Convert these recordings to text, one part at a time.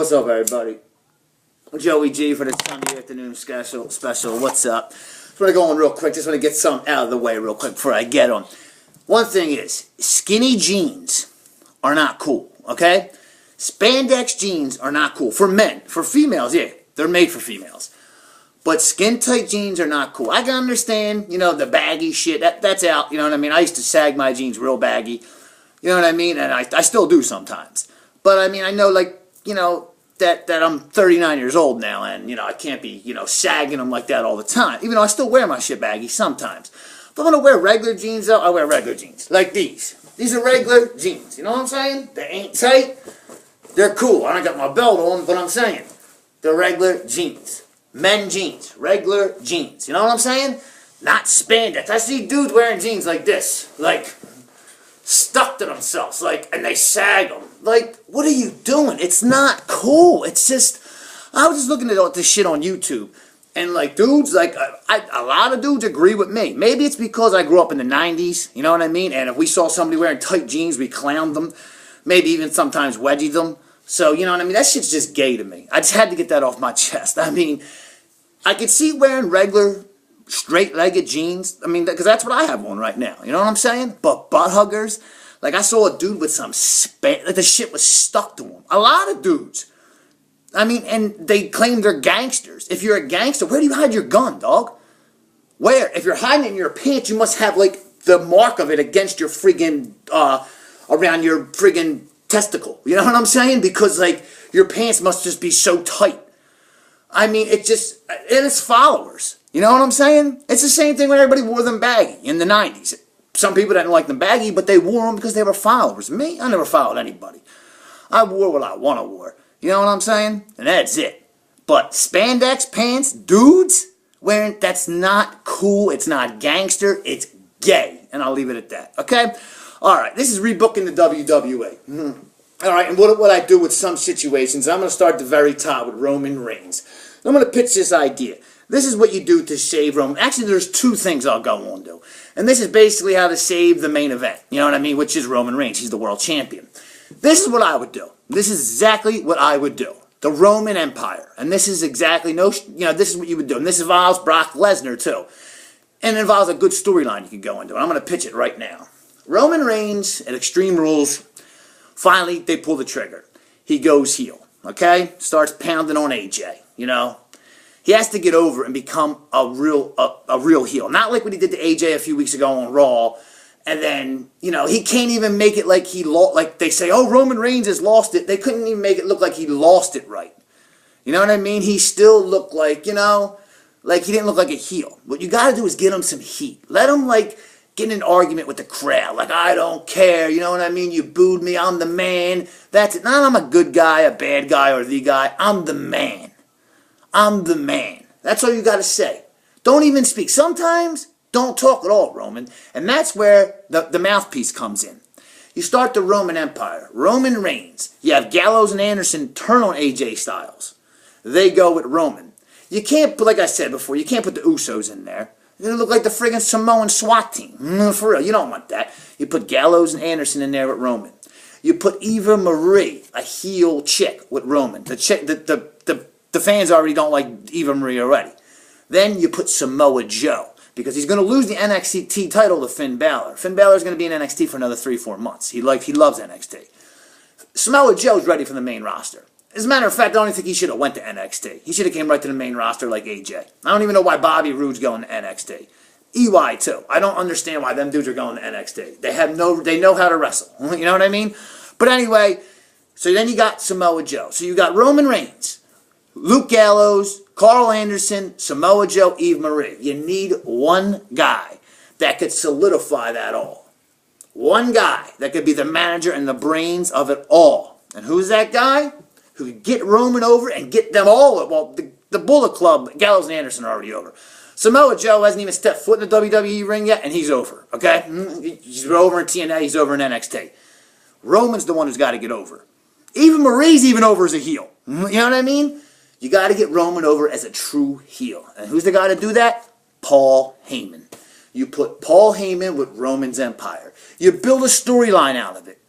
What's up, everybody? Joey G for the Sunday afternoon special. What's up? Just want to go on real quick. Just want to get something out of the way real quick before I get on. One thing is, skinny jeans are not cool, okay? Spandex jeans are not cool. For men. For females, yeah, they're made for females. But skin-tight jeans are not cool. I can understand, the baggy shit. That's out, you know what I mean? I used to sag my jeans real baggy. You know what I mean? And I still do sometimes. But, I mean, I know, that I'm 39 years old now, and, I can't be, sagging them like that all the time. Even though I still wear my shit baggy sometimes. If I'm going to wear regular jeans, though, I wear regular jeans. Like these. These are regular jeans. You know what I'm saying? They ain't tight. They're cool. I don't got my belt on, but I'm saying they're regular jeans. Men jeans. Regular jeans. You know what I'm saying? Not spandex. I see dudes wearing jeans like this. Stuck to themselves. And they sag them. What are you doing? It's not cool. It's just, I was just looking at all this shit on YouTube. And, dudes, a lot of dudes agree with me. Maybe it's because I grew up in the 90s. You know what I mean? And if we saw somebody wearing tight jeans, we clowned them. Maybe even sometimes wedgied them. So, you know what I mean? That shit's just gay to me. I just had to get that off my chest. I mean, I could see wearing regular, straight-legged jeans. I mean, because that's what I have on right now. You know what I'm saying? But butt huggers, I saw a dude with some the shit was stuck to him. A lot of dudes. I mean, and they claim they're gangsters. If you're a gangster, where do you hide your gun, dog? Where? If you're hiding it in your pants, you must have, the mark of it against your friggin', around your friggin' testicle. You know what I'm saying? Because, your pants must just be so tight. I mean, and it's followers. You know what I'm saying? It's the same thing when everybody wore them baggy in the 90s. Some people didn't like them baggy, but they wore them because they were followers. Me, I never followed anybody. I wore what I want to wear. You know what I'm saying? And that's it. But spandex pants, dudes wearing, that's not cool. It's not gangster. It's gay. And I'll leave it at that. Okay? All right. This is rebooking the WWE. All right. And what I do with some situations, I'm going to start at the very top with Roman Reigns. I'm going to pitch this idea. This is what you do to save Roman. Actually, there's two things I'll go on to. And this is basically how to save the main event. You know what I mean? Which is Roman Reigns. He's the world champion. This is what I would do. This is exactly what I would do. The Roman Empire. And this is exactly, this is what you would do. And this involves Brock Lesnar, too. And it involves a good storyline you could go into. And I'm going to pitch it right now. Roman Reigns at Extreme Rules, finally, they pull the trigger. He goes heel, okay? Starts pounding on AJ, He has to get over and become a real heel. Not like what he did to AJ a few weeks ago on Raw. And then, he can't even make it like he lost. Like they say, oh, Roman Reigns has lost it. They couldn't even make it look like he lost it right. You know what I mean? He still looked like, like he didn't look like a heel. What you got to do is get him some heat. Let him, get in an argument with the crowd. I don't care. You know what I mean? You booed me. I'm the man. That's it. Not I'm a good guy, a bad guy, or the guy. I'm the man. I'm the man. That's all you got to say. Don't even speak. Sometimes, don't talk at all, Roman. And that's where the mouthpiece comes in. You start the Roman Empire. Roman Reigns. You have Gallows and Anderson turn on AJ Styles. They go with Roman. You can't, like I said before, you can't put the Usos in there. You're going to look like the friggin' Samoan SWAT team. For real, you don't want that. You put Gallows and Anderson in there with Roman. You put Eva Marie, a heel chick, with Roman. The fans already don't like Eva Marie already. Then you put Samoa Joe. Because he's going to lose the NXT title to Finn Balor. Finn Balor's going to be in NXT for another 3-4 months. He loves NXT. Samoa Joe's ready for the main roster. As a matter of fact, I don't even think he should have went to NXT. He should have came right to the main roster like AJ. I don't even know why Bobby Roode's going to NXT. EY too. I don't understand why them dudes are going to NXT. They know how to wrestle. You know what I mean? But anyway, so then you got Samoa Joe. So you got Roman Reigns, Luke Gallows, Carl Anderson, Samoa Joe, Eve Marie. You need one guy that could solidify that all. One guy that could be the manager and the brains of it all. And who's that guy? Who could get Roman over and get them all. Well, the Bullet Club, Gallows and Anderson are already over. Samoa Joe hasn't even stepped foot in the WWE ring yet, and he's over. Okay? He's over in TNA, he's over in NXT. Roman's the one who's got to get over. Eva Marie's even over as a heel. You know what I mean? You got to get Roman over as a true heel. And who's the guy to do that? Paul Heyman. You put Paul Heyman with Roman's Empire. You build a storyline out of it.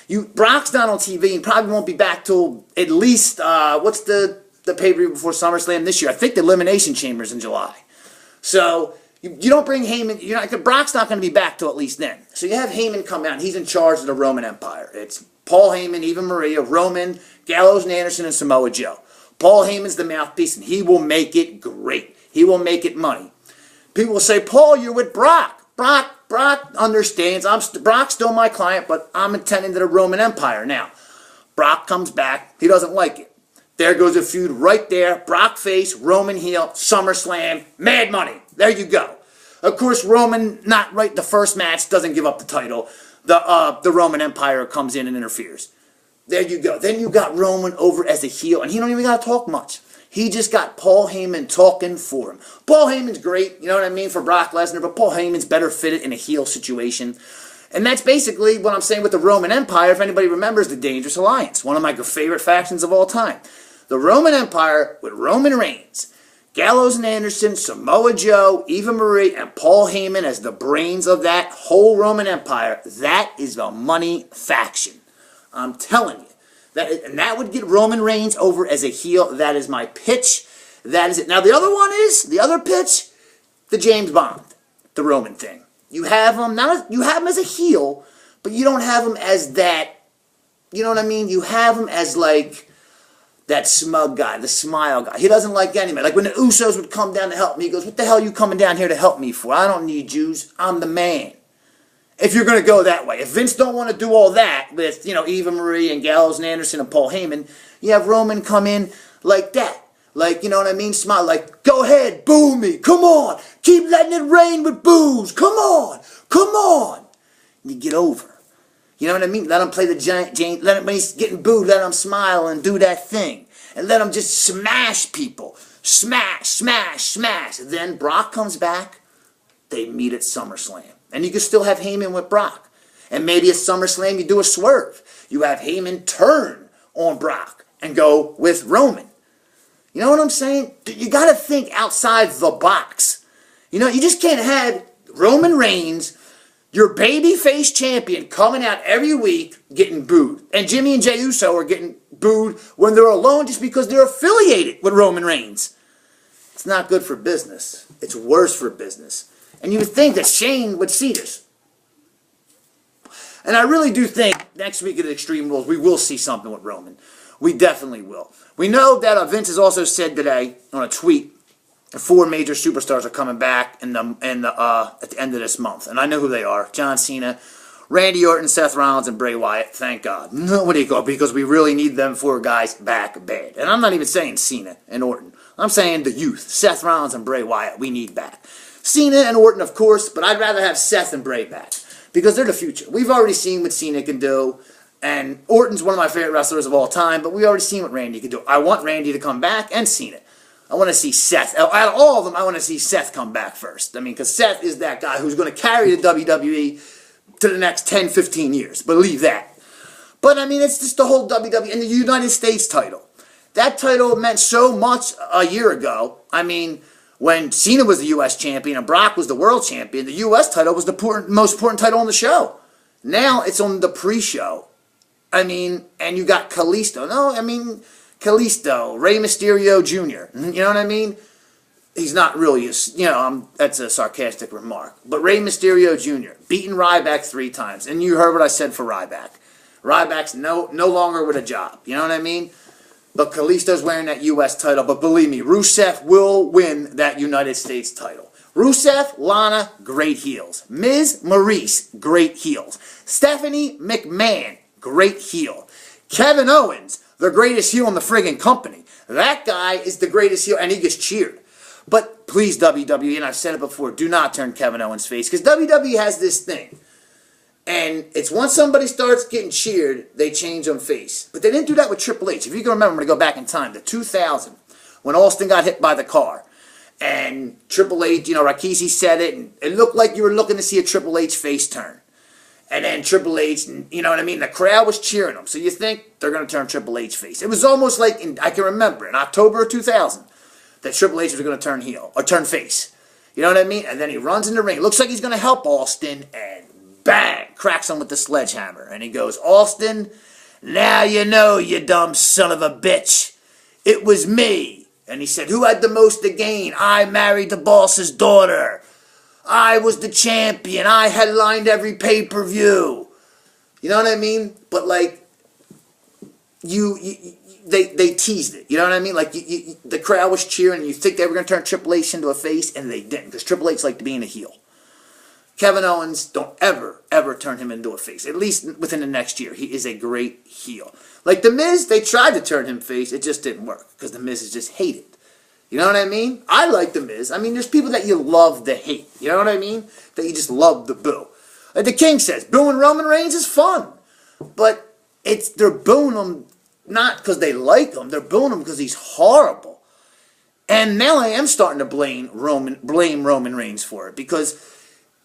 Brock's not on TV and probably won't be back till at least, what's the pay-per-view before SummerSlam this year? I think the Elimination Chamber's in July. So you don't bring Heyman. Brock's not going to be back till at least then. So you have Heyman come out, and he's in charge of the Roman Empire. It's Paul Heyman, Eva Maria, Roman, Gallows and Anderson, and Samoa Joe. Paul Heyman's the mouthpiece, and he will make it great. He will make it money. People will say, Paul, you're with Brock. Brock understands. Brock's still my client, but I'm attending to the Roman Empire. Now, Brock comes back. He doesn't like it. There goes a feud right there. Brock face, Roman heel, SummerSlam, Mad Money. There you go. Of course, Roman, not right the first match, doesn't give up the title. The Roman Empire comes in and interferes. There you go. Then you got Roman over as a heel, and he don't even got to talk much. He just got Paul Heyman talking for him. Paul Heyman's great, you know what I mean, for Brock Lesnar, but Paul Heyman's better fitted in a heel situation. And that's basically what I'm saying with the Roman Empire. If anybody remembers, the Dangerous Alliance, one of my favorite factions of all time. The Roman Empire with Roman Reigns, Gallows and Anderson, Samoa Joe, Eva Marie, and Paul Heyman as the brains of that whole Roman Empire. That is the money faction. I'm telling you. That would get Roman Reigns over as a heel. That is my pitch. That is it. Now the other pitch, the James Bond, the Roman thing. You have him, you have him as a heel, but you don't have him as that, you know what I mean? You have him as like that smug guy, the smile guy. He doesn't like anybody. Like when the Usos would come down to help me, he goes, what the hell are you coming down here to help me for? I don't need Jews. I'm the man. If you're going to go that way. If Vince don't want to do all that with, Eva Marie and Gallows and Anderson and Paul Heyman, you have Roman come in like that. Like, you know what I mean? Smile like, go ahead, boo me. Come on. Keep letting it rain with boos. Come on. Come on. And you get over. You know what I mean? Let him play the giant, let him, when he's getting booed, let him smile and do that thing. And let him just smash people. Smash, smash, smash. And then Brock comes back. They meet at SummerSlam. And you can still have Heyman with Brock. And maybe at SummerSlam you do a swerve. You have Heyman turn on Brock and go with Roman. You know what I'm saying? You got to think outside the box. You just can't have Roman Reigns, your babyface champion, coming out every week getting booed. And Jimmy and Jey Uso are getting booed when they're alone just because they're affiliated with Roman Reigns. It's not good for business. It's worse for business. And you would think that Shane would see this. And I really do think next week at Extreme Rules we will see something with Roman. We definitely will. We know that Vince has also said today on a tweet that 4 major superstars are coming back at the end of this month. And I know who they are. John Cena, Randy Orton, Seth Rollins, and Bray Wyatt. Thank God. Nobody go because we really need them 4 guys back bad. And I'm not even saying Cena and Orton. I'm saying the youth. Seth Rollins and Bray Wyatt we need back. Cena and Orton, of course, but I'd rather have Seth and Bray back because they're the future. We've already seen what Cena can do, and Orton's one of my favorite wrestlers of all time, but we've already seen what Randy can do. I want Randy to come back and Cena. I want to see Seth. Out of all of them, I want to see Seth come back first. I mean, because Seth is that guy who's going to carry the WWE to the next 10, 15 years. Believe that. But, I mean, it's just the whole WWE and the United States title. That title meant so much a year ago. I mean, when Cena was the U.S. champion and Brock was the world champion, the U.S. title was the most important title on the show. Now it's on the pre-show. I mean, and you got Kalisto. Kalisto, Rey Mysterio Jr. You know what I mean? He's not really, that's a sarcastic remark. But Rey Mysterio Jr. beating Ryback 3 times. And you heard what I said for Ryback. Ryback's no longer with a job. You know what I mean? But Kalisto's wearing that U.S. title. But believe me, Rusev will win that United States title. Rusev, Lana, great heels. Miz, Maurice, great heels. Stephanie McMahon, great heel. Kevin Owens, the greatest heel in the friggin' company. That guy is the greatest heel, and he gets cheered. But please, WWE, and I've said it before, do not turn Kevin Owens' face. Because WWE has this thing. And it's once somebody starts getting cheered, they change them face. But they didn't do that with Triple H. If you can remember, I'm going to go back in time to 2000, when Austin got hit by the car. And Triple H, Rikishi said it, and it looked like you were looking to see a Triple H face turn. And then Triple H, you know what I mean? The crowd was cheering him. So you think they're going to turn Triple H face. It was almost like, I can remember, in October of 2000, that Triple H was going to turn heel, or turn face. You know what I mean? And then he runs in the ring. It looks like he's going to help Austin, and bang, cracks him with the sledgehammer. And he goes, Austin, now you know, you dumb son of a bitch. It was me. And he said, who had the most to gain? I married the boss's daughter. I was the champion. I headlined every pay-per-view. You know what I mean? But like, they teased it. You know what I mean? Like, the crowd was cheering, and you think they were going to turn Triple H into a face, and they didn't, because Triple H liked being a heel. Kevin Owens, don't ever turn him into a face. At least within the next year. He is a great heel. Like The Miz, they tried to turn him face. It just didn't work, because The Miz is just hated. You know what I mean? I like The Miz. I mean, there's people that you love the hate. You know what I mean? That you just love the boo. Like the King says, booing Roman Reigns is fun. But they're booing him not because they like him. They're booing him because he's horrible. And now I am starting to blame Roman Reigns for it, because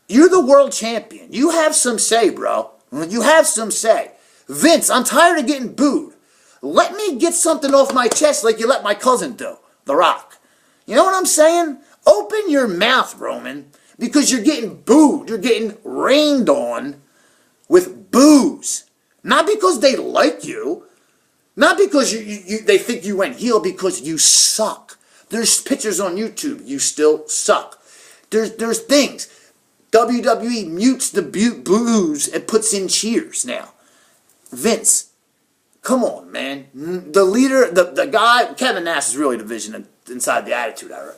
you're the world champion. You have some say, bro. You have some say. Vince, I'm tired of getting booed. Let me get something off my chest like you let my cousin do, The Rock. You know what I'm saying? Open your mouth, Roman, because you're getting booed. You're getting rained on with boos. Not because they like you. Not because they think you went heel, because you suck. There's pictures on YouTube. You still suck. There's things. WWE mutes the boos and puts in cheers now. Vince, come on, man. The leader, the guy, Kevin Nash is really the vision inside the Attitude Era.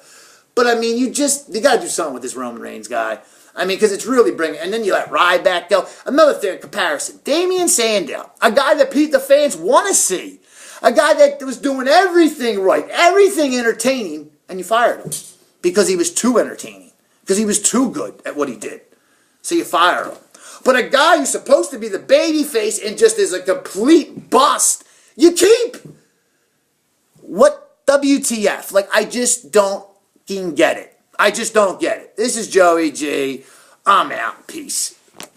But I mean, you got to do something with this Roman Reigns guy. I mean, because it's really bringing, and then you let Ryback go. Another thing, comparison. Damien Sandow, a guy that the fans want to see. A guy that was doing everything right, everything entertaining, and you fired him. Because he was too entertaining. Because he was too good at what he did. So you fire him. But a guy who's supposed to be the babyface and just is a complete bust, you keep. What WTF? Like, I just don't get it. I just don't get it. This is Joey G. I'm out. Peace.